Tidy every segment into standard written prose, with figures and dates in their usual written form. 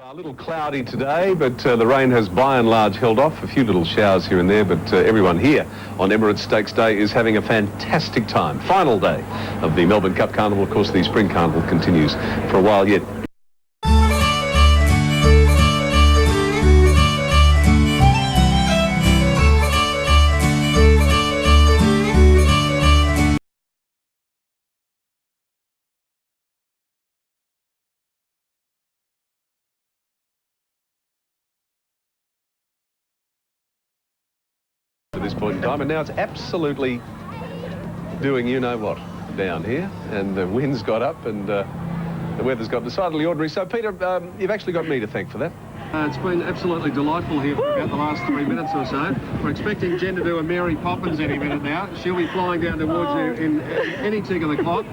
A little cloudy today, but the rain has by and large held off. A few little showers here and there, but everyone here on Emirates Stakes Day is having a fantastic time. Final day of the Melbourne Cup Carnival. Of course, the Spring Carnival continues for a while yet. At this point in time, and now it's absolutely doing you-know-what down here, and the wind's got up and the weather's got decidedly ordinary. So, Peter, you've actually got me to thank for that. It's been absolutely delightful here for about the last 3 minutes or so. We're expecting Jen to do a Mary Poppins any minute now. She'll be flying down towards you in any tick of the clock.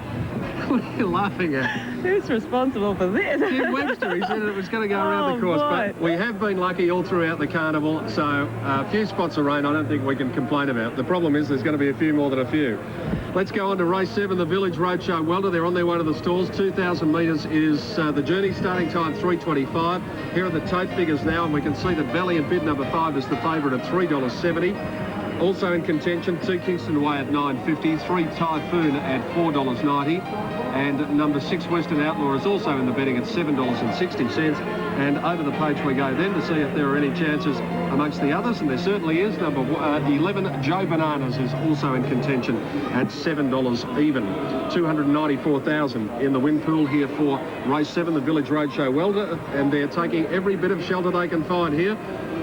What are you laughing at? Who's responsible for this? Jim Webster, he said it was going to go around the course, boy. but we have been lucky all throughout the carnival, so a few spots of rain I don't think we can complain about. The problem is there's going to be a few more than a few. Let's go on to race 7, the Village Roadshow Welter. They're on their way to the stalls. 2,000 metres is the journey, starting time 3:25. Here are the tote figures now, and we can see that Valiant Bid number 5 is the favourite at $3.70. Also in contention, 2 Kingston Way at $9.50, 3 Typhoon at $4.90, and number 6 Western Outlaw is also in the betting at $7.60. And over the page we go then to see if there are any chances amongst the others, and there certainly is. Number 11 Joe Bananas is also in contention at $7 even. 294,000 in the win pool here for race 7, the Village Roadshow Welter, and they're taking every bit of shelter they can find here.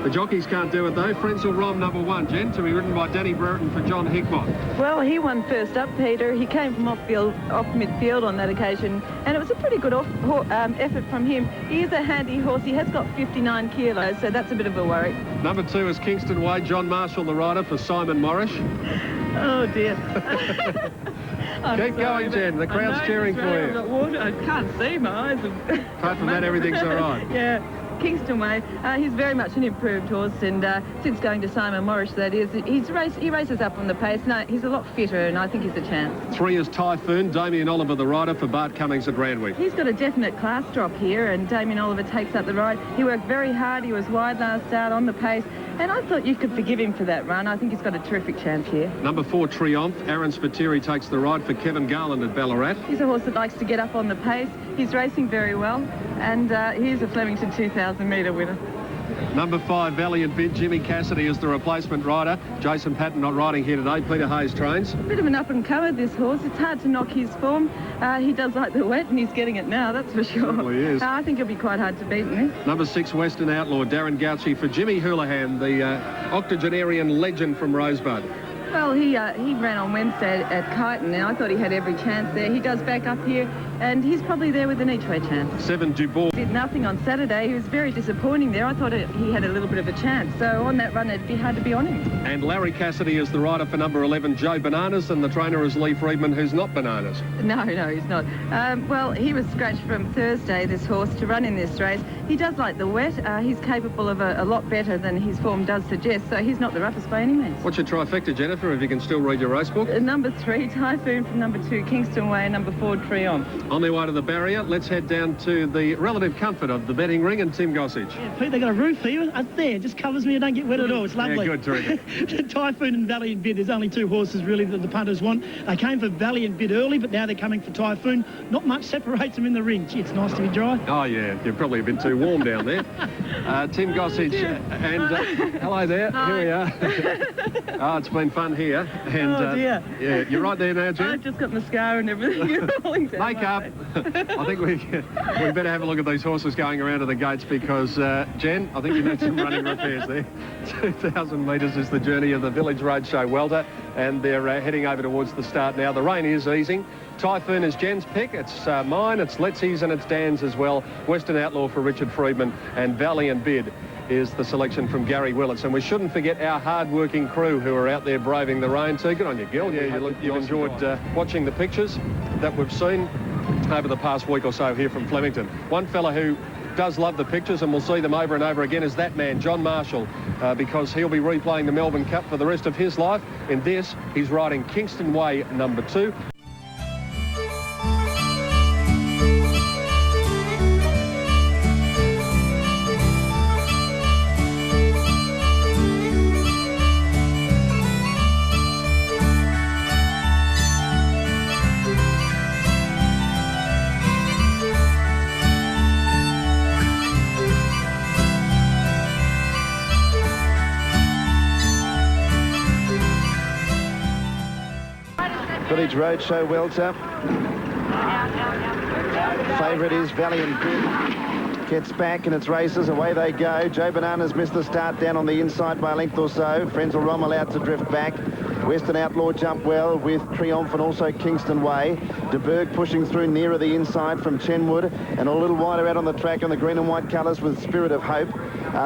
The jockeys can't do it though. Friends will Rhyme number 1, Jen, to be ridden by Danny Brereton for John Hickmott. Well, he won first up, Peter. He came from off midfield on that occasion, and it was a pretty good effort from him. He is a handy horse. He has got 59 kilos, so that's a bit of a worry. Number 2 is Kingston Way, John Marshall, the rider for Simon Morris. Oh, dear. Keep going, Jen. The crowd's cheering for you. I've got water. I can't see. My eyes are... Apart from that, everything's all right. Yeah. Kingston Way, he's very much an improved horse, and since going to Simon Morris, that is, he races up on the pace. No, he's a lot fitter, and I think he's a chance. 3 is Typhoon, Damien Oliver, the rider for Bart Cummings at Randwick. He's got a definite class drop here, and Damien Oliver takes up the ride. He worked very hard. He was wide last start on the pace, and I thought you could forgive him for that run. I think he's got a terrific chance here. Number 4, Triumph, Aaron Spiteri takes the ride for Kevin Garland at Ballarat. He's a horse that likes to get up on the pace. He's racing very well, and he's a Flemington 2,000-metre winner. Number 5, Valiant Bid, Jimmy Cassidy is the replacement rider. Jason Patton not riding here today. Peter Hayes trains. A bit of an up-and-comer, this horse. It's hard to knock his form. He does like the wet, and he's getting it now, that's for sure. Certainly is. I think it'll be quite hard to beat in this. Number 6, Western Outlaw, Darren Gauci for Jimmy Houlihan, the octogenarian legend from Rosebud. Well, he ran on Wednesday at Kyneton, and I thought he had every chance there. He does back up here, and he's probably there with an each-way chance. 7, Dubois. Did nothing on Saturday. He was very disappointing there. I thought he had a little bit of a chance. So on that run, it'd be hard to be on him. And Larry Cassidy is the rider for number 11, Joe Bananas, and the trainer is Lee Friedman, who's not Bananas. No, he's not. Well, he was scratched from Thursday, this horse, to run in this race. He does like the wet. He's capable of a lot better than his form does suggest, so he's not the roughest by any means. What's your trifecta, Jennifer, if you can still read your race book? Number 3, Typhoon from number 2, Kingston Way, and number 4, Triumph. On their way to the barrier, let's head down to the relative comfort of the betting ring and Tim Gossage. Yeah, Pete, they got a roof here. There, it just covers me. I don't get wet at all. It's lovely. Yeah, good, terrific. Typhoon and Valiant Bid. There's only 2 horses, really, that the punters want. They came for Valiant Bid early, but now they're coming for Typhoon. Not much separates them in the ring. Gee, it's nice to be dry. Oh, yeah. You're probably a bit too warm down there. Tim Gossage and... hello there. Hi. Here we are. Oh, it's been fun here. And, Oh, dear. Yeah, you're right there now, Jen. I've just got mascara and everything. You're rolling down. Makeup. I think we better have a look at these horses going around to the gates because, Jen, I think you need some running repairs there. 2,000 metres is the journey of the Village Roadshow Welter, and they're heading over towards the start now. The rain is easing. Typhoon is Jen's pick. It's mine, it's Letsy's, and it's Dan's as well. Western Outlaw for Richard Friedman, and Valiant Bid is the selection from Gary Willits. And we shouldn't forget our hard-working crew who are out there braving the rain too. Good on you, Gil. Yeah, you enjoyed watching the pictures that we've seen over the past week or so here from Flemington. One fella who does love the pictures, and we'll see them over and over again, is that man, John Marshall, because he'll be replaying the Melbourne Cup for the rest of his life. In this, he's riding Kingston Way number 2. Village Roadshow Welter. Favourite is Valiant Bid. Gets back and it's races. Away they go. Joe Bananas missed the start down on the inside by a length or so. Frenzel Rom allowed to drift back. Western Outlaw jump well with Triumph and also Kingston Way. De Burgh pushing through nearer the inside from Chenwood and a little wider out on the track in the green and white colours with Spirit of Hope.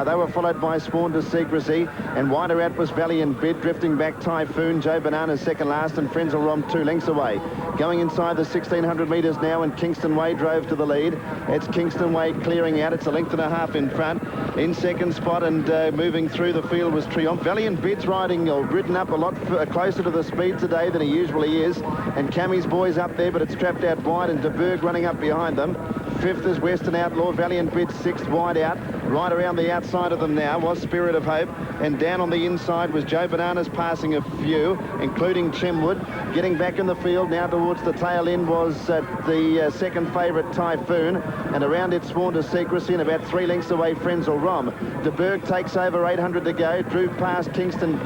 They were followed by Sworn to Secrecy, and wider out was Valiant Bid, drifting back Typhoon. Joe Bananas second last, and Frenzel Rom 2 lengths away. Going inside the 1,600 metres now, and Kingston Way drove to the lead. It's Kingston Way clearing out. It's a length and a half in front. In second spot and moving through the field was Triumph. Valiant Bid's riding or ridden up a lot closer to the speed today than he usually is. And Cammy's boys up there, but it's trapped out wide, and De Burgh running up behind them. Fifth is Western Outlaw. Valiant Bid sixth wide out. Right around the outside of them now was Spirit of Hope. And down on the inside was Joe Bananas passing a few, including Chenwood. Getting back in the field now towards the tail end was the second favourite Typhoon. And around it Sworn to Secrecy, and about 3 lengths away Frenzel Rom. De Burgh takes over, 800 to go. Drew past Kingston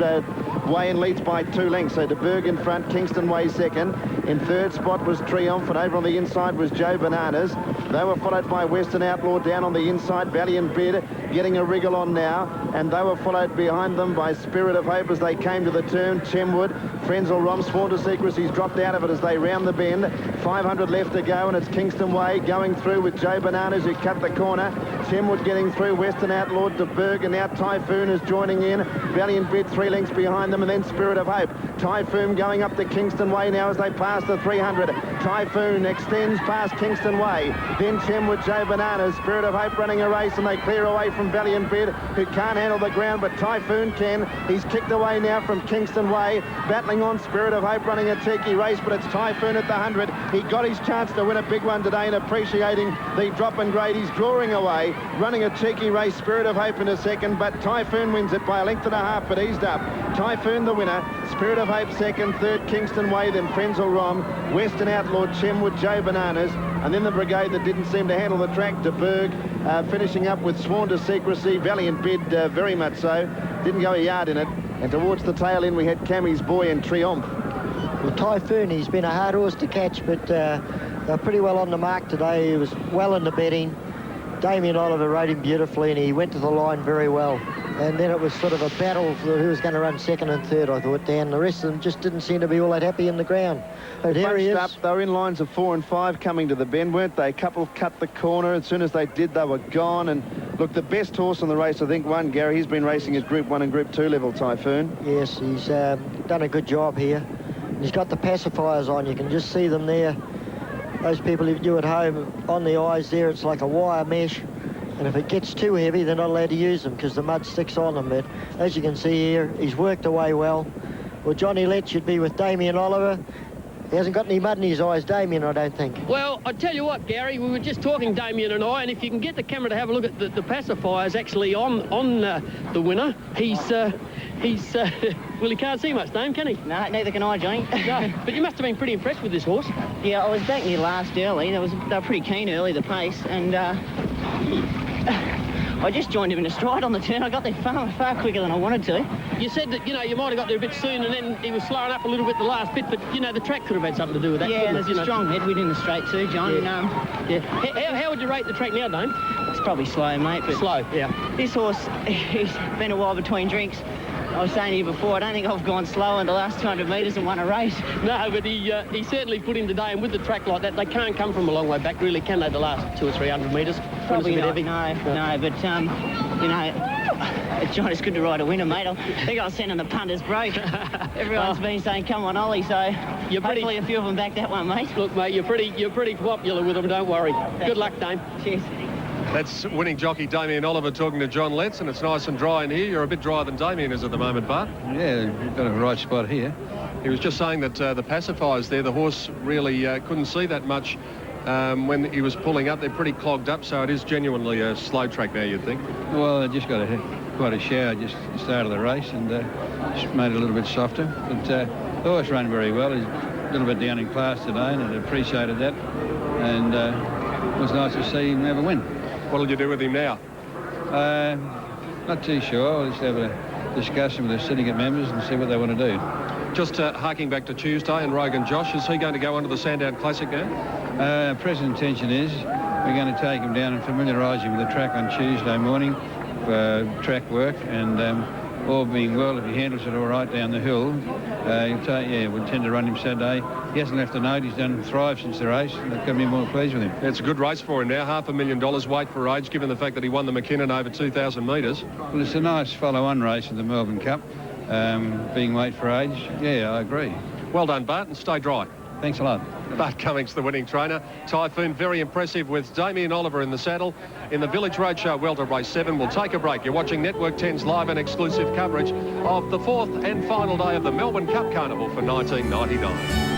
Way and leads by 2 lengths. So De Burgh in front, Kingston Way second. In third spot was Triumph, and over on the inside was Joe Bananas. They were followed by Western Outlaw down on the inside. Valiant Bid getting a wriggle on now, and they were followed behind them by Spirit of Hope as they came to the turn. Chenwood, Frenzel Rom, Sworn to Secrecy's dropped out of it as they round the bend. 500 left to go, and it's Kingston Way going through with Joe Bananas who cut the corner. Chenwood getting through, Western Outlaw, De Burgh, and now Typhoon is joining in. Valiant Bid 3 lengths behind them, and then Spirit of Hope. Typhoon going up to Kingston Way now as they pass the 300. Typhoon extends past Kingston Way. Then Chenwood, Joe Bananas, Spirit of Hope running a race, and they clear away from Valiant Bid, who can't handle the ground, but Typhoon can. He's kicked away now from Kingston Way. Battling on, Spirit of Hope running a cheeky race, but it's Typhoon at the 100. He got his chance to win a big one today, and appreciating the drop and grade, he's drawing away. Running a cheeky race, Spirit of Hope in a second, but Typhoon wins it by a length and a half, but eased up. Typhoon the winner, Spirit of Hope second, third Kingston Way, then Frenzel Rom, Western Outlaw, Chenwood, Joe Bananas, and then the brigade that didn't seem to handle the track, De Burgh, finishing up with Sworn to Secrecy. Valiant Bid very much so, didn't go a yard in it, and towards the tail end we had Cammy's boy and Triumph. Well, Typhoon, he's been a hard horse to catch, but they're pretty well on the mark today. He was well in the betting. Damien Oliver rode him beautifully, and he went to the line very well. And then it was sort of a battle for who was going to run second and third, I thought, Dan. The rest of them just didn't seem to be all that happy in the ground. But here he is. Up, they were in lines of 4 and 5 coming to the bend, weren't they? A couple cut the corner. As soon as they did, they were gone. And look, the best horse in the race, I think, won. Gary, he's been racing his Group 1 and Group 2 level, Typhoon. Yes, he's done a good job here. He's got the pacifiers on. You can just see them there. Those people who do at home, on the eyes there, it's like a wire mesh. And if it gets too heavy, they're not allowed to use them because the mud sticks on them. But as you can see here, he's worked away well. Well, Johnny Lett should be with Damien Oliver. He hasn't got any mud in his eyes, Damien, I don't think. Well, I tell you what, Gary, we were just talking, Damien and I, and if you can get the camera to have a look at the pacifiers actually on the winner, he's well, he can't see much, Dame, can he? No, neither can I, Johnny. No, but you must have been pretty impressed with this horse. Yeah, I was backing you last early. They were pretty keen early, the pace, and I just joined him in a stride on the turn. I got there far quicker than I wanted to. You said that, you might have got there a bit soon, and then he was slowing up a little bit the last bit, but, the track could have had something to do with that. Yeah, there's a strong headwind in the straight too, John. Yeah. How would you rate the track now, Dame? It's probably slow, mate. But slow, yeah. This horse, he's been a while between drinks. I was saying to you before, I don't think I've gone slow in the last 200 metres and won a race. No, but he certainly put in today, and with the track like that, they can't come from a long way back, really, can they, the last 200 or 300 metres? Probably not. No, but, John, it's good to ride a winner, mate. I think I was sending the punters broke. Everyone's been saying, come on, Ollie, so hopefully a few of them back that one, mate. Look, mate, you're pretty popular with them, don't worry. Good luck, Dame. Cheers. That's winning jockey Damien Oliver talking to John Letts, and it's nice and dry in here. You're a bit drier than Damien is at the moment, Bart. Yeah, you've got a right spot here. He was just saying that the pacifiers there, the horse really couldn't see that much when he was pulling up. They're pretty clogged up, so it is genuinely a slow track now, you'd think. Well, I just got quite a shower just at the start of the race, and just made it a little bit softer. But the horse ran very well. He's a little bit down in class today, and I appreciated that. And it was nice to see him have a win. What'll you do with him now? Not too sure. I'll just have a discussion with the syndicate members and see what they want to do. Just harking back to Tuesday and Rogan Josh, is he going to go onto the Sandown Classic now? Present intention is we're going to take him down and familiarise him with the track on Tuesday morning for track work, and all being well, if he handles it all right down the hill, we'll tend to run him Saturday. He hasn't left a note. He's done thrive since the race, and I couldn't be more pleased with him. It's a good race for him now, $500,000 weight for age, given the fact that he won the McKinnon over 2,000 metres. Well, it's a nice follow-on race in the Melbourne Cup, being weight for age. Yeah, I agree. Well done, Bart, and stay dry. Thanks a lot. Bart Cummings, the winning trainer. Typhoon, very impressive with Damien Oliver in the saddle in the Village Roadshow Welter Race 7. We'll take a break. You're watching Network 10's live and exclusive coverage of the 4th and final day of the Melbourne Cup Carnival for 1999.